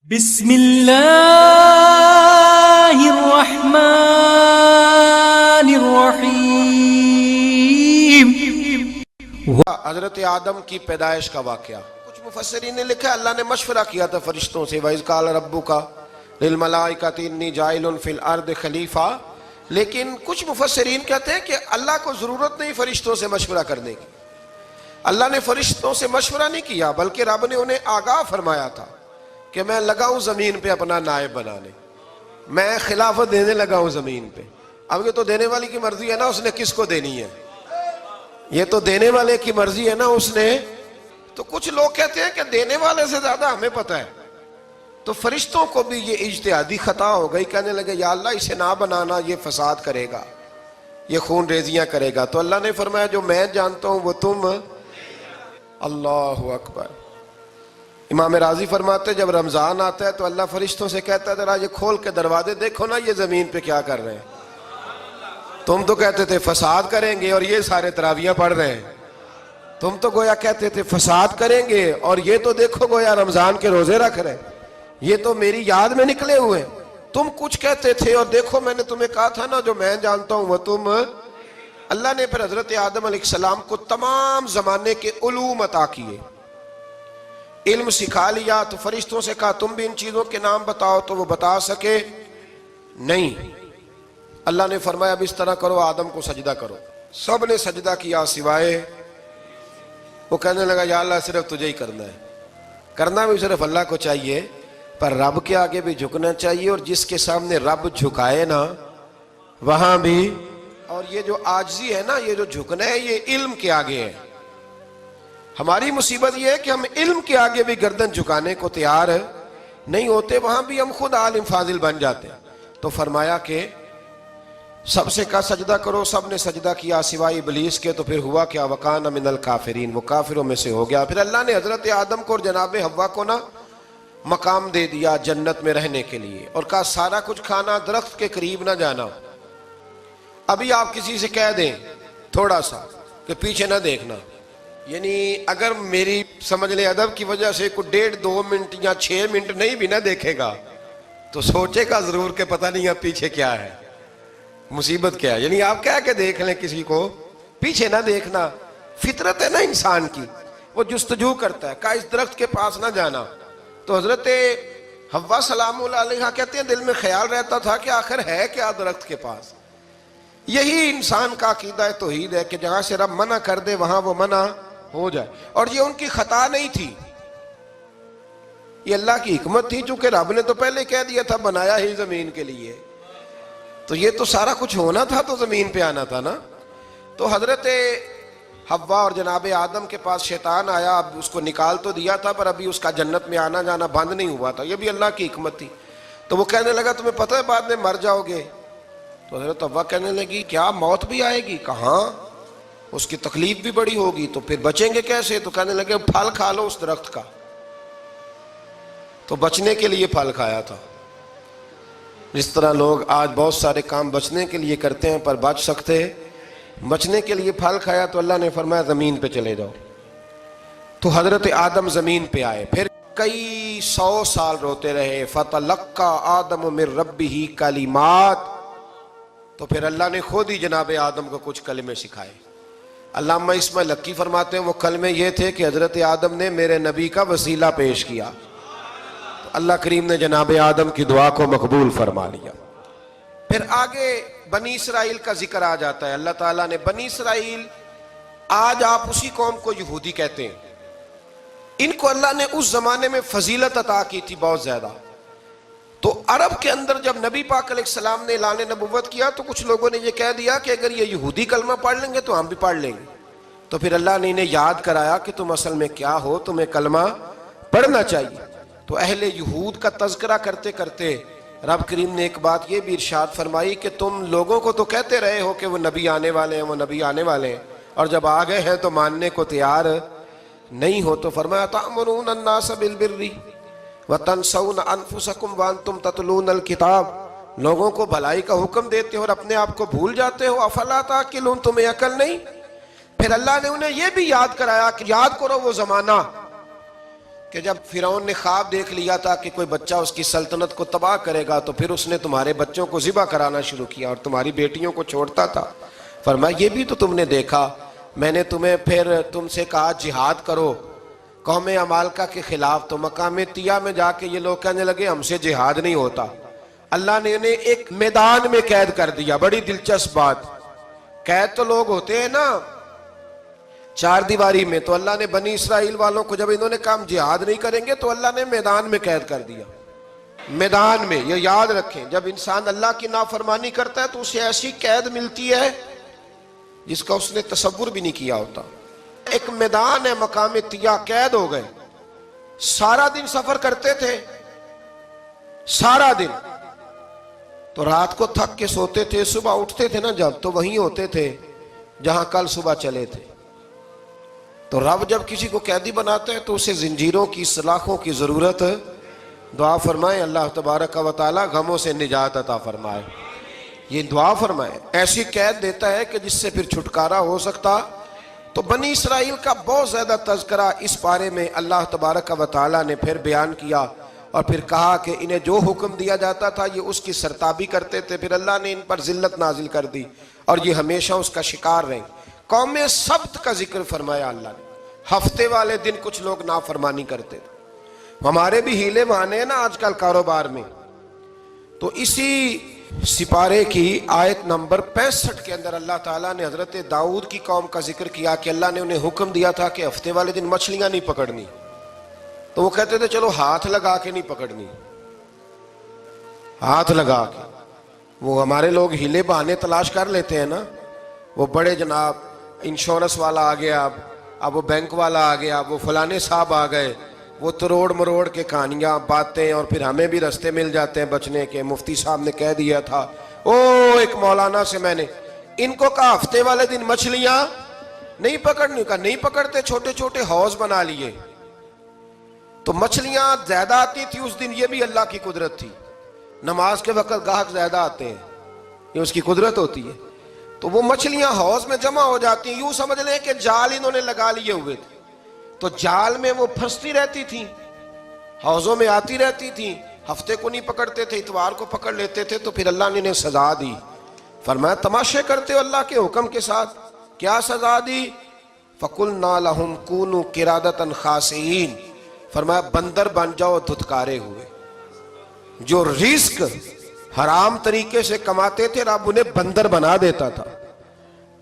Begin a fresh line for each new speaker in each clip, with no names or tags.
بسم اللہ الرحمن الرحیم۔
حضرت آدم کی پیدائش کا واقعہ کچھ مفسرین نے لکھا ہے اللہ نے مشورہ کیا تھا فرشتوں سے وَإِذْ قَالَ رَبُّكَ لِلْمَلَائِكَةِ إِنِّي جَاعِلٌ فِي الْأَرْضِ خلیفہ، لیکن کچھ مفسرین کہتے ہیں کہ اللہ کو ضرورت نہیں فرشتوں سے مشورہ کرنے کی۔ اللہ نے فرشتوں سے مشورہ نہیں کیا بلکہ رب نے انہیں آگاہ فرمایا تھا کہ میں لگا ہوں زمین پہ اپنا نائب بنانے، میں خلافت دینے لگا ہوں زمین پہ۔ اب یہ تو دینے والی کی مرضی ہے نا اس نے کس کو دینی ہے، یہ تو دینے والے کی مرضی ہے نا اس نے۔ تو کچھ لوگ کہتے ہیں کہ دینے والے سے زیادہ ہمیں پتہ ہے، تو فرشتوں کو بھی یہ اجتہادی خطا ہو گئی، کہنے لگے یا اللہ اسے نہ بنانا، یہ فساد کرے گا، یہ خون ریزیاں کرے گا۔ تو اللہ نے فرمایا جو میں جانتا ہوں وہ تم۔ اللہ اکبر۔ امام راضی فرماتے جب رمضان آتا ہے تو اللہ فرشتوں سے کہتا ہے ذرا یہ کھول کے دروازے دیکھو نا یہ زمین پہ کیا کر رہے ہیں۔ تم تو کہتے تھے فساد کریں گے اور یہ سارے تراویحیں پڑھ رہے ہیں، تم تو گویا کہتے تھے فساد کریں گے اور یہ تو دیکھو گویا رمضان کے روزے رکھ رہے ہیں، یہ تو میری یاد میں نکلے ہوئے ہیں۔ تم کچھ کہتے تھے اور دیکھو میں نے تمہیں کہا تھا نا جو میں جانتا ہوں وہ تم۔ اللہ نے پھر حضرت آدم علیہ السلام کو تمام زمانے کے علوم عطا کیے، علم سکھا لیا۔ تو فرشتوں سے کہا تم بھی ان چیزوں کے نام بتاؤ، تو وہ بتا سکے نہیں۔ اللہ نے فرمایا اب اس طرح کرو آدم کو سجدہ کرو۔ سب نے سجدہ کیا سوائے، وہ کہنے لگا یا اللہ صرف تجھے ہی کرنا ہے، کرنا بھی صرف اللہ کو چاہیے، پر رب کے آگے بھی جھکنا چاہیے، اور جس کے سامنے رب جھکائے نا وہاں بھی۔ اور یہ جو عاجزی ہے نا، یہ جو جھکنا ہے یہ علم کے آگے ہے۔ ہماری مصیبت یہ ہے کہ ہم علم کے آگے بھی گردن جھکانے کو تیار نہیں ہوتے، وہاں بھی ہم خود عالم فاضل بن جاتے ہیں۔ تو فرمایا کہ سب سے کہا سجدہ کرو، سب نے سجدہ کیا سوائے ابلیس کے۔ تو پھر ہوا کیا وَكَانَ مِنَ الْكَافِرِينَ، وہ کافروں میں سے ہو گیا۔ پھر اللہ نے حضرت آدم کو اور جناب حوا کو نا مقام دے دیا جنت میں رہنے کے لیے، اور کہا سارا کچھ کھانا، درخت کے قریب نہ جانا۔ ابھی آپ کسی سے کہہ دیں تھوڑا سا کہ پیچھے نہ دیکھنا، یعنی اگر میری سمجھ لیں ادب کی وجہ سے کوئی 1.5-2 منٹ یا 6 منٹ نہیں بھی نہ دیکھے گا تو سوچے گا ضرور کہ پتہ نہیں اب پیچھے کیا ہے، مصیبت کیا ہے۔ یعنی آپ کہہ کے دیکھ لیں کسی کو، پیچھے نہ دیکھنا، فطرت ہے نا انسان کی، وہ جستجو کرتا ہے، کہا اس درخت کے پاس نہ جانا۔ تو حضرت حوا سلام اللہ علیہ کہتے ہیں دل میں خیال رہتا تھا کہ آخر ہے کیا درخت کے پاس۔ یہی انسان کا عقیدہ توحید ہے کہ جہاں سے رب منع کر دے وہاں وہ منع ہو جائے، اور یہ ان کی خطا نہیں تھی، یہ اللہ کی حکمت تھی، چونکہ رب نے تو پہلے کہہ دیا تھا بنایا ہی زمین کے لیے، تو یہ تو سارا کچھ ہونا تھا تو زمین پہ آنا تھا نا۔ تو حضرت حوا اور جناب آدم کے پاس شیطان آیا، اب اس کو نکال تو دیا تھا پر ابھی اس کا جنت میں آنا جانا بند نہیں ہوا تھا، یہ بھی اللہ کی حکمت تھی۔ تو وہ کہنے لگا تمہیں پتہ ہے بعد میں مر جاؤ گے۔ تو حضرت حوا کہنے لگی کیا موت بھی آئے گی؟ کہاں، اس کی تکلیف بھی بڑی ہوگی، تو پھر بچیں گے کیسے؟ تو کہنے لگے پھل کھا لو اس درخت کا۔ تو بچنے کے لیے پھل کھایا تھا، جس طرح لوگ آج بہت سارے کام بچنے کے لیے کرتے ہیں پر بچ سکتے، بچنے کے لیے پھل کھایا۔ تو اللہ نے فرمایا زمین پہ چلے جاؤ۔ تو حضرت آدم زمین پہ آئے، پھر کئی 100 سال روتے رہے۔ فَتَلَقَّى آدَمُ مِن رَبِّهِ کَلِمَاتٍ، تو پھر اللہ نے خود ہی جناب آدم کو کچھ کلمے سکھائے۔ علامہ اسماعیل حقی فرماتے ہیں وہ کلمے یہ تھے کہ حضرت آدم نے میرے نبی کا وسیلہ پیش کیا، تو اللہ کریم نے جناب آدم کی دعا کو مقبول فرما لیا۔ پھر آگے بنی اسرائیل کا ذکر آ جاتا ہے۔ اللہ تعالیٰ نے بنی اسرائیل، آج آپ اسی قوم کو یہودی کہتے ہیں، ان کو اللہ نے اس زمانے میں فضیلت عطا کی تھی بہت زیادہ۔ تو عرب کے اندر جب نبی پاک علیہ السلام نے اعلان نبوت کیا تو کچھ لوگوں نے یہ کہہ دیا کہ اگر یہ یہودی کلمہ پڑھ لیں گے تو ہم بھی پڑھ لیں گے۔ تو پھر اللہ نے انہیں یاد کرایا کہ تم اصل میں کیا ہو، تمہیں کلمہ پڑھنا چاہیے۔ تو اہل یہود کا تذکرہ کرتے کرتے رب کریم نے ایک بات یہ بھی ارشاد فرمائی کہ تم لوگوں کو تو کہتے رہے ہو کہ وہ نبی آنے والے ہیں، وہ نبی آنے والے ہیں، اور جب آ گئے ہیں تو ماننے کو تیار نہیں ہو۔ تو فرمایا تأمرون الناس بالبر وَتَنْسَوْنَ أَنفُسَكُمْ وَأَنْتُمْ تَتْلُونَ الْكِتَابَ، لوگوں کو بھلائی کا حکم دیتے ہو اور اپنے آپ کو بھول جاتے ہو۔ أَفَلَا تَعْقِلُونَ، تمہیں عقل نہیں؟ پھر اللہ نے انہیں یہ بھی یاد کرایا کہ یاد کرو وہ زمانہ کہ جب فرعون نے خواب دیکھ لیا تھا کہ کوئی بچہ اس کی سلطنت کو تباہ کرے گا تو پھر اس نے تمہارے بچوں کو ذبح کرانا شروع کیا اور تمہاری بیٹیوں کو چھوڑتا تھا. فرمایا یہ بھی تو تم نے دیکھا, میں نے تمہیں پھر تم سے کہا جہاد کرو قوم عمالقہ کے خلاف, تو مقام طیہ میں جا کے یہ لوگ کہنے لگے ہم سے جہاد نہیں ہوتا. اللہ نے انہیں ایک میدان میں قید کر دیا. بڑی دلچسپ بات, قید تو لوگ ہوتے ہیں نا چار دیواری میں, تو اللہ نے بنی اسرائیل والوں کو جب انہوں نے کہا ہم جہاد نہیں کریں گے تو اللہ نے میدان میں قید کر دیا. میدان میں, یہ یاد رکھیں, جب انسان اللہ کی نافرمانی کرتا ہے تو اسے ایسی قید ملتی ہے جس کا اس نے تصور بھی نہیں کیا ہوتا. ایک میدان ہے مقام طیہ, قید ہو گئے, سارا دن سفر کرتے تھے, سارا دن, تو رات کو تھک کے سوتے تھے, صبح اٹھتے تھے نا جب, تو وہیں ہوتے تھے جہاں کل صبح چلے تھے. تو رب جب کسی کو قیدی بناتے ہیں تو اسے زنجیروں کی سلاخوں کی ضرورت ہے. دعا فرمائے اللہ تبارک و تعالی غموں سے نجات عطا فرمائے. یہ دعا فرمائے, ایسی قید دیتا ہے کہ جس سے پھر چھٹکارا ہو سکتا. تو بنی اسرائیل کا بہت زیادہ تذکرہ اس پارے میں اللہ تبارک و تعالی نے پھر بیان کیا, اور پھر کہا کہ انہیں جو حکم دیا جاتا تھا یہ اس کی سرتابی کرتے تھے. پھر اللہ نے ان پر ذلت نازل کر دی اور یہ ہمیشہ اس کا شکار رہے. قوم سبت کا ذکر فرمایا اللہ نے. ہفتے والے دن کچھ لوگ نافرمانی کرتے تھے. ہمارے بھی ہیلے بہانے ہیں نا آج کل کاروبار میں. تو اسی سپارے کی آیت نمبر 65 کے اندر اللہ تعالیٰ نے حضرت داؤد کی قوم کا ذکر کیا کہ اللہ نے انہیں حکم دیا تھا کہ ہفتے والے دن مچھلیاں نہیں پکڑنی. تو وہ کہتے تھے چلو ہاتھ لگا کے نہیں پکڑنی, ہاتھ لگا کے. وہ ہمارے لوگ ہیلے بہانے تلاش کر لیتے ہیں نا. وہ بڑے جناب انشورنس والا آ گیا, اب وہ بینک والا آ گیا, وہ فلانے صاحب آ گئے, وہ تروڑ مروڑ کے کہانیاں باتیں, اور پھر ہمیں بھی رستے مل جاتے ہیں بچنے کے. مفتی صاحب نے کہہ دیا تھا, ایک مولانا سے میں نے ان کو کہا ہفتے والے دن مچھلیاں نہیں پکڑنی. کہا نہیں پکڑتے, چھوٹے چھوٹے حوض بنا لیے. تو مچھلیاں زیادہ آتی تھی اس دن, یہ بھی اللہ کی قدرت تھی. نماز کے وقت گاہک زیادہ آتے ہیں, یہ اس کی قدرت ہوتی ہے. تو وہ مچھلیاں حوض میں جمع ہو جاتی ہیں. یوں سمجھ لیں کہ جال انہوں نے لگا لیے ہوئے تھے, تو جال میں وہ پھنستی رہتی تھی, حوضوں میں آتی رہتی تھی. ہفتے کو نہیں پکڑتے تھے, اتوار کو پکڑ لیتے تھے. تو پھر اللہ نے انہیں سزا دی. فرمایا تماشے کرتے ہو اللہ کے حکم کے ساتھ. کیا سزا دی؟ فَقُلْنَا لَهُمْ كُونُوا قِرَادَةً خَاسِئِينَ. فرمایا بندر بن جاؤ دھتکارے ہوئے. جو رزق حرام طریقے سے کماتے تھے رب انہیں بندر بنا دیتا تھا.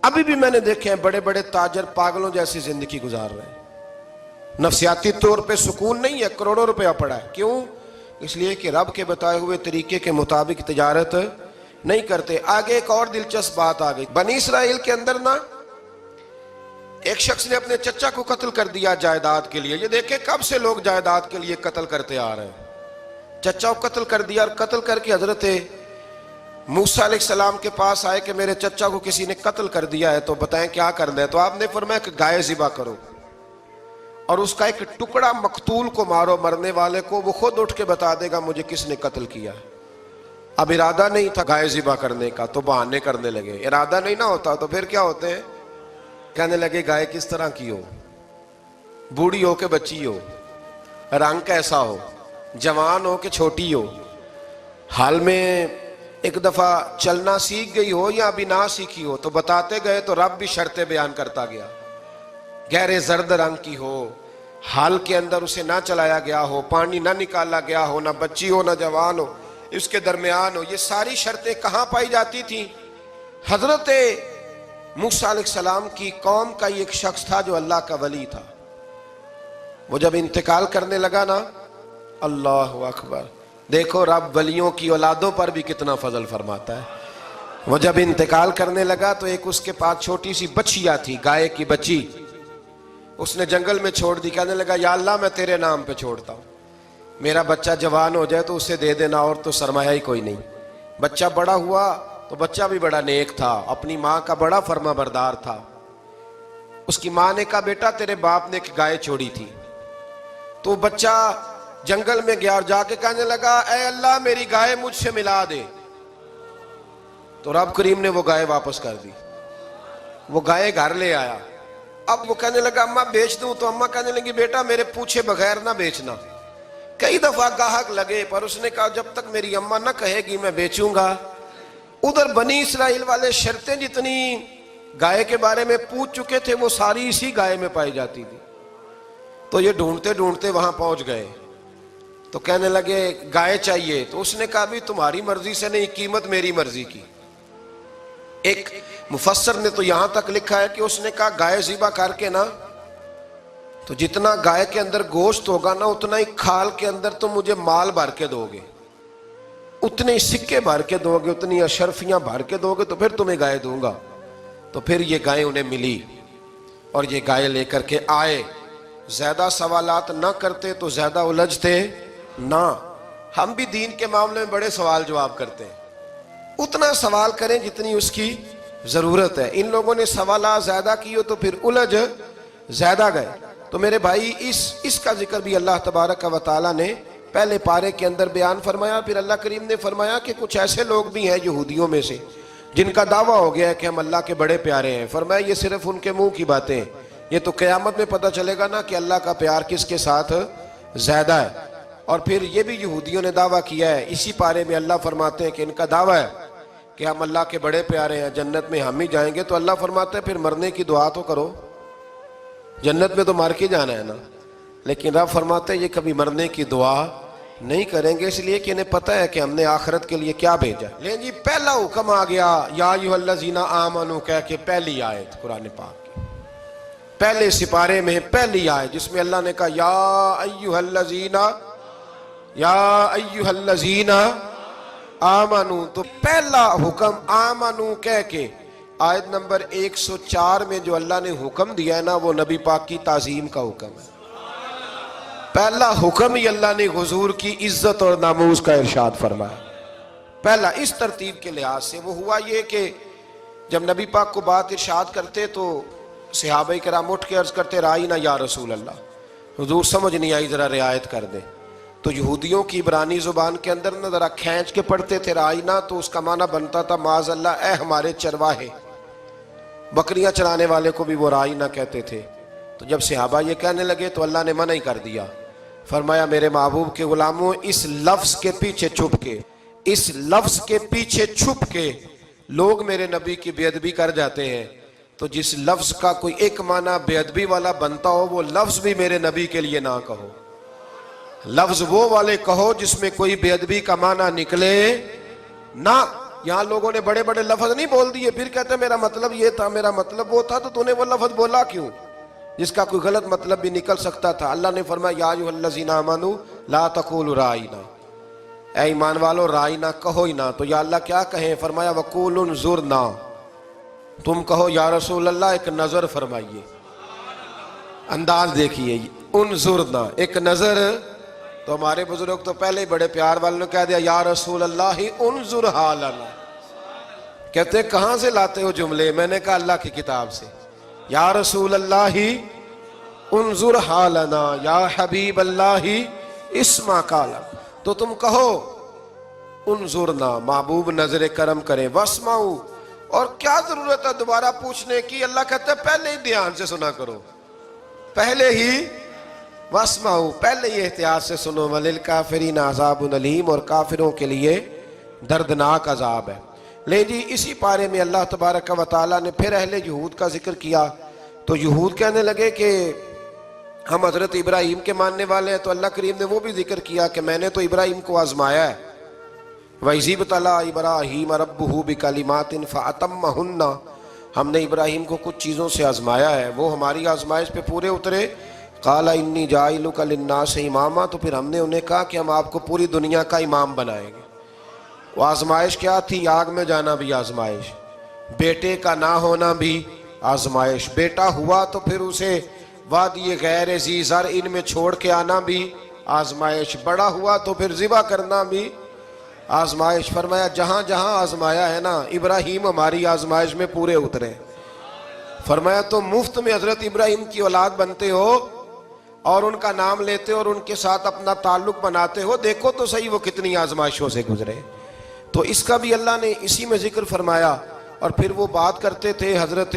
ابھی بھی میں نے دیکھے ہیں بڑے بڑے تاجر پاگلوں جیسی زندگی گزار رہے ہیں. نفسیاتی طور پہ سکون نہیں ہے, کروڑوں روپیہ پڑا ہے. کیوں؟ اس لیے کہ رب کے بتائے ہوئے طریقے کے مطابق تجارت نہیں کرتے. آگے ایک اور دلچسپ بات آ گئی. بنی اسرائیل کے اندر نا ایک شخص نے اپنے چچا کو قتل کر دیا جائیداد کے لیے. یہ دیکھیں کب سے لوگ جائیداد کے لیے قتل کرتے آ رہے ہیں. چچا کو قتل کر دیا, اور قتل کر کے حضرت موسیٰ علیہ السلام کے پاس آئے کہ میرے چچا کو کسی نے قتل کر دیا ہے, تو بتائیں کیا کرنا ہے. تو آپ نے فرمایا کہ گائے ذبح کرو اور اس کا ایک ٹکڑا مقتول کو مارو, مرنے والے کو. وہ خود اٹھ کے بتا دے گا مجھے کس نے قتل کیا. اب ارادہ نہیں تھا گائے ذبح کرنے کا, تو بہانے کرنے لگے. ارادہ نہیں نہ ہوتا تو پھر کیا ہوتے ہیں, کہنے لگے گائے کس طرح کی ہو, بوڑھی ہو کہ بچی ہو, رنگ کیسا ہو, جوان ہو کہ چھوٹی ہو, حال میں ایک دفعہ چلنا سیکھ گئی ہو یا ابھی نہ سیکھی ہو. تو بتاتے گئے تو رب بھی شرطیں بیان کرتا گیا. گہرے زرد رنگ کی ہو, حال کے اندر اسے نہ چلایا گیا ہو, پانی نہ نکالا گیا ہو, نہ بچی ہو نہ جوان ہو, اس کے درمیان ہو. یہ ساری شرطیں کہاں پائی جاتی تھیں؟ حضرت موسیٰ علیہ السلام کی قوم کا ایک شخص تھا جو اللہ کا ولی تھا. وہ جب انتقال کرنے لگا نا, اللہ اکبر, دیکھو رب ولیوں کی اولادوں پر بھی کتنا فضل فرماتا ہے. وہ جب انتقال کرنے لگا تو ایک اس کے پاس چھوٹی سی بچیا تھی, گائے کی بچی. اس نے جنگل میں چھوڑ دی. کہنے لگا یا اللہ میں تیرے نام پہ چھوڑتا ہوں, میرا بچہ جوان ہو جائے تو اسے دے دینا, اور تو سرمایہ ہی کوئی نہیں. بچہ بڑا ہوا تو بچہ بھی بڑا نیک تھا, اپنی ماں کا بڑا فرما بردار تھا. اس کی ماں نے کہا بیٹا تیرے باپ نے ایک گائے چھوڑی تھی. تو بچہ جنگل میں گیا اور جا کے کہنے لگا اے اللہ میری گائے مجھ سے ملا دے. تو رب کریم نے وہ گائے واپس کر دی. وہ گائے گھر لے آیا, اب وہ کہنے لگا اماں بیچ دوں، تو اماں کہنے لگی بیٹا میرے پوچھے بغیر نہ بیچنا۔ کئی دفعہ گاہک لگے پر اس نے کہا جب تک میری اماں نہ کہے گی میں بیچوں گا۔ ادھر بنی اسرائیل والے شرطیں جتنی گائے کے بارے میں پوچھ چکے تھے وہ ساری اسی گائے میں پائی جاتی تھی، تو یہ ڈھونڈتے ڈھونڈتے وہاں پہنچ گئے، تو کہنے لگے گائے چاہیے، تو اس نے کہا بھی تمہاری مرضی سے نہیں، قیمت میری مرضی کی۔ ایک مفسر نے تو یہاں تک لکھا ہے کہ اس نے کہا گائے ذبح کر کے نا، تو جتنا گائے کے اندر گوشت ہوگا نا اتنا ہی کھال کے اندر تم مجھے مال بھر کے دو گے، اتنے سکے بھر کے دو گے، اتنی اشرفیاں بھر کے دو گے تو پھر تمہیں گائے دوں گا۔ تو پھر یہ گائے انہیں ملی اور یہ گائے لے کر کے آئے۔ زیادہ سوالات نہ کرتے تو زیادہ الجھتے نہ۔ ہم بھی دین کے معاملے میں بڑے سوال جواب کرتے ہیں، اتنا سوال کریں جتنی اس کی ضرورت ہے۔ ان لوگوں نے سوالات زیادہ کیے تو پھر الجھ زیادہ گئے۔ تو میرے بھائی اس کا ذکر بھی اللہ تبارک و تعالیٰ نے پہلے پارے کے اندر بیان فرمایا۔ پھر اللہ کریم نے فرمایا کہ کچھ ایسے لوگ بھی ہیں یہودیوں میں سے جن کا دعویٰ ہو گیا ہے کہ ہم اللہ کے بڑے پیارے ہیں۔ فرمایا یہ صرف ان کے منہ کی باتیں ہیں، یہ تو قیامت میں پتہ چلے گا نا کہ اللہ کا پیار کس کے ساتھ زیادہ ہے۔ اور پھر یہ بھی یہودیوں نے دعویٰ کیا ہے، اسی پارے میں اللہ فرماتے ہیں کہ ان کا دعویٰ ہے کہ ہم اللہ کے بڑے پیارے ہیں، جنت میں ہم ہی جائیں گے۔ تو اللہ فرماتے ہیں پھر مرنے کی دعا تو کرو، جنت میں تو مر کے جانا ہے نا۔ لیکن رب فرماتے ہیں یہ کبھی مرنے کی دعا نہیں کریں گے، اس لیے کہ انہیں پتہ ہے کہ ہم نے آخرت کے لیے کیا بھیجا۔ لیکن جی پہلا حکم آ گیا یا ایھا الذین آمنوا کہہ کے، پہلی آیت قرآن پاک کی پہلے سپارے میں پہلی آیت جس میں اللہ نے کہا یا ایھا الذین آمنوا، تو پہلا حکم آمنوا کہہ کے آیت نمبر 104 میں جو اللہ نے حکم دیا ہے نا وہ نبی پاک کی تعظیم کا حکم ہے۔ پہلا حکم ہی اللہ نے حضور کی عزت اور ناموس کا ارشاد فرمایا۔ پہلا اس ترتیب کے لحاظ سے وہ ہوا یہ کہ جب نبی پاک کو بات ارشاد کرتے تو صحابہ کرام اٹھ کے عرض کرتے رائینا یا رسول اللہ، حضور سمجھ نہیں آئی ذرا رعایت کر دیں۔ تو یہودیوں کی عبرانی زبان کے اندر نہ ذرا کھینچ کے پڑھتے تھے رائینا، تو اس کا معنی بنتا تھا معاذ اللہ اے ہمارے چرواہے، بکریاں چرانے والے کو بھی وہ رائینا کہتے تھے۔ تو جب صحابہ یہ کہنے لگے تو اللہ نے منع ہی کر دیا، فرمایا میرے محبوب کے غلاموں اس لفظ کے پیچھے چھپ کے لوگ میرے نبی کی بے ادبی کر جاتے ہیں، تو جس لفظ کا کوئی ایک معنی بے ادبی والا بنتا ہو وہ لفظ بھی میرے نبی کے لیے نہ کہو، لفظ وہ والے کہو جس میں کوئی بے ادبی کا معنی نکلے نہ۔ یہاں لوگوں نے بڑے بڑے لفظ نہیں بول دیے پھر کہتے میرا مطلب یہ تھا، میرا مطلب وہ تھا، تو تو نے وہ لفظ بولا کیوں جس کا کوئی غلط مطلب بھی نکل سکتا تھا۔ اللہ نے فرمایا یا ایھا الذین آمنوا لا تقولوا رائینا، اے ایمان والو رائینا کہو ہی نہ۔ تو یا اللہ کیا کہیں؟ فرمایا وقولوا انظرنا، تم کہو یا رسول اللہ ایک نظر فرمائیے، انداز دیکھیے، انظرنا ایک نظر۔ تو ہمارے بزرگ تو پہلے ہی بڑے پیار والوں نے کہہ دیا یا رسول اللہ انظر حالنا، کہتے کہاں سے لاتے ہو جملے؟ میں نے کہا اللہ کی کتاب سے، یا رسول اللہ انظر حالنا یا حبیب اللہ اسمع قالا، تو تم کہو انظرنا محبوب نظر کرم کریں، واسمعوا، اور کیا ضرورت ہے دوبارہ پوچھنے کی؟ اللہ کہتا ہے پہلے ہی دھیان سے سنا کرو، پہلے ہی واسمعوا، پہلے ہی احتیاط سے سنو، وللکافرین عذاب علیم، اور کافروں کے لیے دردناک عذاب ہے۔ لے جی اسی پارے میں اللہ تبارک و تعالیٰ نے پھر اہل یہود کا ذکر کیا، تو یہود کہنے لگے کہ ہم حضرت ابراہیم کے ماننے والے ہیں، تو اللہ کریم نے وہ بھی ذکر کیا کہ میں نے تو ابراہیم کو آزمایا ہے، وَإِذِ ابْتَلَىٰ إِبْرَاهِيمَ رَبُّهُ بِكَلِمَاتٍ فَأَتَمَّهُنَّ، ہم نے ابراہیم کو کچھ چیزوں سے آزمایا ہے، وہ ہماری آزمائش پہ پورے اترے۔ قَالَ إِنِّي جَاعِلُكَ لِلنَّاسِ إِمَامًا، تو پھر ہم نے انہیں کہا کہ ہم آپ کو پوری دنیا کا امام بنائیں گے۔ وہ آزمائش کیا تھی؟ آگ میں جانا بھی آزمائش، بیٹے کا نہ ہونا بھی آزمائش، بیٹا ہوا تو پھر اسے وادی غیر ذی زرع میں چھوڑ کے آنا بھی آزمائش، بڑا ہوا تو پھر ذبح کرنا بھی آزمائش۔ فرمایا جہاں جہاں آزمایا ہے نا ابراہیم ہماری آزمائش میں پورے اترے۔ فرمایا تو مفت میں حضرت ابراہیم کی اولاد بنتے ہو اور ان کا نام لیتے ہو اور ان کے ساتھ اپنا تعلق بناتے ہو، دیکھو تو صحیح وہ کتنی آزمائشوں سے گزرے۔ تو اس کا بھی اللہ نے اسی میں ذکر فرمایا۔ اور پھر وہ بات کرتے تھے حضرت